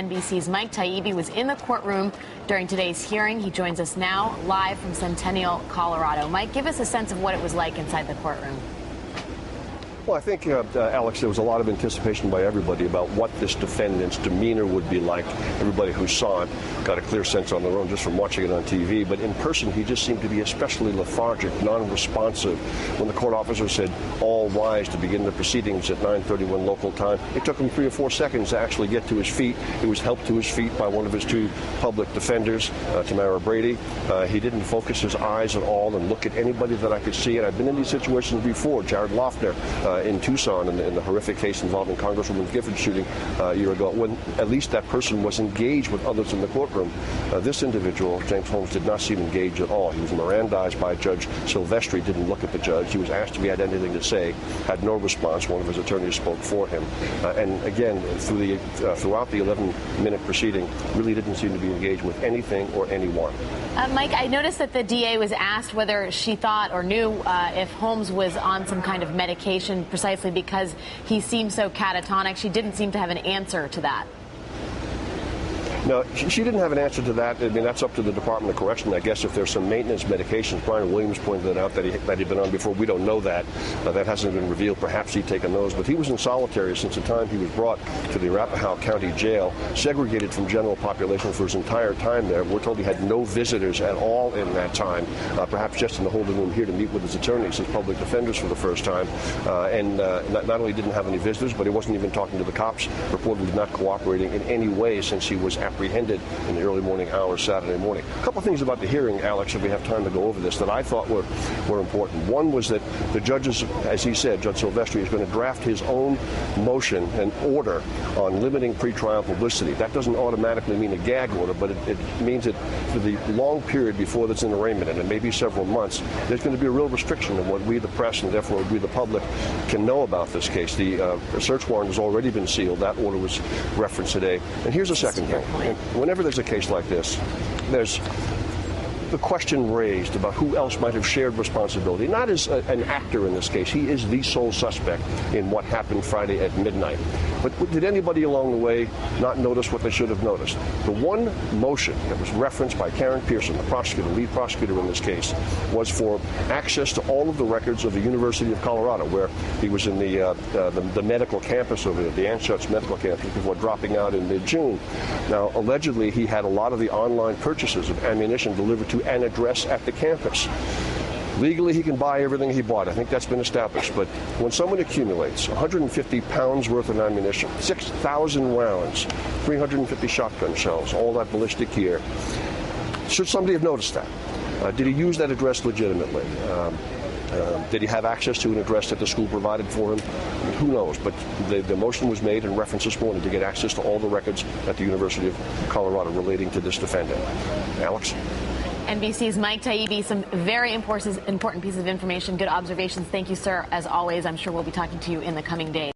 NBC's Mike Taibbi was in the courtroom during today's hearing. He joins us now live from Centennial, Colorado. Mike, give us a sense of what it was like inside the courtroom. Well, I think, Alex, there was a lot of anticipation by everybody about what this defendant's demeanor would be like. Everybody who saw it got a clear sense on their own just from watching it on TV. But in person, he just seemed to be especially lethargic, non-responsive. When the court officer said, "All rise," to begin the proceedings at 9:31 local time, it took him 3 or 4 seconds to actually get to his feet. He was helped to his feet by one of his 2 public defenders, Tamara Brady. He didn't focus his eyes at all and look at anybody that I could see. And I've been in these situations before. Jared Loeffner in Tucson in the horrific case involving Congresswoman Gifford's shooting a year ago, when at least that person was engaged with others in the courtroom. This individual, James Holmes, did not seem engaged at all. He was Mirandized by Judge Silvestri, didn't look at the judge. He was asked if he had anything to say, had no response. One of his attorneys spoke for him. And again, throughout the 11-minute proceeding, really didn't seem to be engaged with anything or anyone. Mike, I noticed that the DA was asked whether she thought or knew if Holmes was on some kind of medication, precisely because he seemed so catatonic. She didn't seem to have an answer to that. No, she didn't have an answer to that. I mean, that's up to the Department of Correction, I guess, if there's some maintenance medications. Brian Williams pointed that out, that he'd been on before. We don't know that. That hasn't been revealed. Perhaps he'd taken those. But he was in solitary since the time he was brought to the Arapahoe County Jail, segregated from general population for his entire time there. We're told he had no visitors at all in that time, perhaps just in the holding room here to meet with his attorneys, his public defenders for the first time. Not only didn't have any visitors, but he wasn't even talking to the cops, reportedly not cooperating in any way since he was apprehended in the early morning hours Saturday morning. A couple of things about the hearing, Alex, if we have time to go over this, that I thought were important. One was that the judges, as he said, Judge Silvestri, is going to draft his own motion and order on limiting pretrial publicity. That doesn't automatically mean a gag order, but it means that for the long period before that's in arraignment, and it may be several months, there's going to be a real restriction on what we, the press, and therefore we, the public, can know about this case. The search warrant has already been sealed. That order was referenced today. And here's a second thing. Whenever there's a case like this, there's the question raised about who else might have shared responsibility, not as an actor in this case. He is the sole suspect in what happened Friday at midnight. But did anybody along the way not notice what they should have noticed? The one motion that was referenced by Karen Pearson, the prosecutor, lead prosecutor in this case, was for access to all of the records of the University of Colorado, where he was in the medical campus over there, the Anschutz Medical Campus, before dropping out in mid-June. Now, allegedly, he had a lot of the online purchases of ammunition delivered to an address at the campus. Legally, he can buy everything he bought. I think that's been established. But when someone accumulates 150 pounds worth of ammunition, 6,000 rounds, 350 shotgun shells, all that ballistic gear, should somebody have noticed that? Did he use that address legitimately? Did he have access to an address that the school provided for him? Who knows? But the motion was made in reference this morning to get access to all the records at the University of Colorado relating to this defendant. Alex? NBC's Mike Taibbi, some very important pieces of information, good observations. Thank you, sir, as always. I'm sure we'll be talking to you in the coming days.